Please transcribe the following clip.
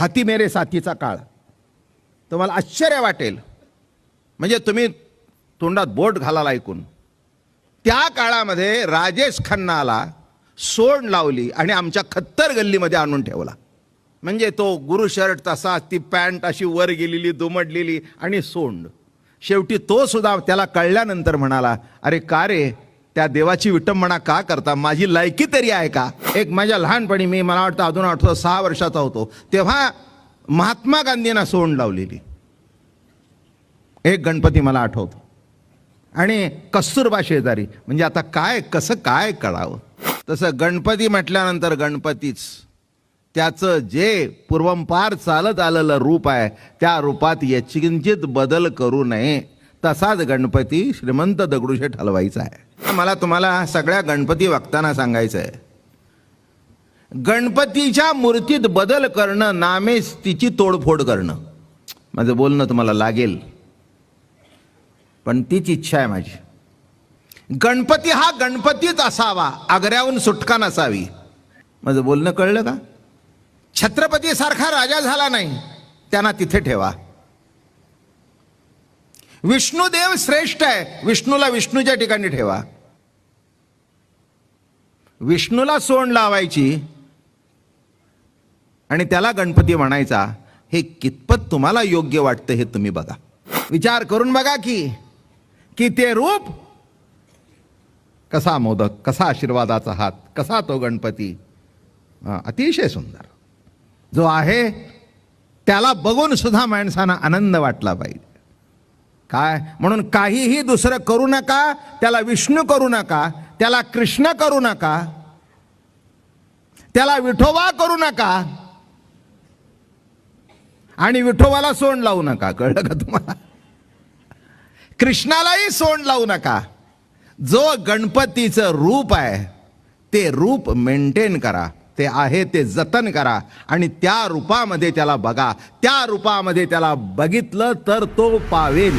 हाती मेरे साथीचा काळ तुम्हाला आश्चर्य वाटेल. म्हणजे तुम्ही तोंडात बोट घालाल ऐकून. त्या काळामध्ये राजेश खन्नाला सोंड लावली आणि आमच्या खत्तर गल्लीमध्ये आणून ठेवला. म्हणजे तो गुरु शर्ट तसा, ती पॅन्ट अशी वर गेलेली दुमडलेली आणि सोंड. शेवटी तो सुद्धा त्याला कळल्यानंतर म्हणाला, अरे का रे, त्या देवाची विटंबना का करता, माझी लायकी तरी आहे का. एक माझ्या लहानपणी, मी मला वाटतं अजून आठवतं 6 वर्षाचा होतो तेव्हा महात्मा गांधींना सोंड लावलेली एक गणपती मला आठवतो. आणि कस्तुरबा शेजारी. म्हणजे आता काय कसं काय कळावं. तसं गणपती म्हटल्यानंतर गणपतीच, त्याचं जे पूर्वंपार चालत आलेलं रूप आहे त्या रूपात किंचित बदल करू नये. तसाच गणपती श्रीमंत दगडूशेठ हलवाईचा आहे. मला तुम्हाला सगळ्या गणपती भक्तांना सांगायचं आहे, गणपतीच्या मूर्तीत बदल करणं नामेच तिची तोडफोड करणं. माझं बोलणं तुम्हाला लागेल, पण तीच इच्छा आहे माझी. गणपती हा गणपतीच असावा, आग्र्याहून सुटका नसावी. माझं बोलणं कळलं का. छत्रपती सारखा राजा झाला नाही, त्यांना तिथे ठेवा. विष्णुदेव श्रेष्ठ आहे, विष्णूला विष्णूच्या ठिकाणी ठेवा. विष्णूला सोंड लावायची आणि त्याला गणपती म्हणायचा, हे कितपत तुम्हाला योग्य वाटतं हे तुम्ही बघा. विचार करून बघा की ते रूप कसा मोदक, कसा आशीर्वादाचा हात, कसा तो गणपती. अतिशय सुंदर जो आहे त्याला बघून सुद्धा माणसांना आनंद वाटला पाहिजे. काय म्हणून काहीही दुसरं करू नका, त्याला विष्णू करू नका, त्याला कृष्ण करू नका, त्याला विठोबा करू नका आणि विठोबाला सोंड लावू नका. कळलं का तुम्हाला. कृष्णालाही सोंड लावू नका. जो गणपतीचं रूप आहे ते रूप मेंटेन करा, ते आहे ते जतन करा आणि त्या रूपामध्ये त्याला बघा. त्या रूपामध्ये त्याला बघितलं तर तो पावेल.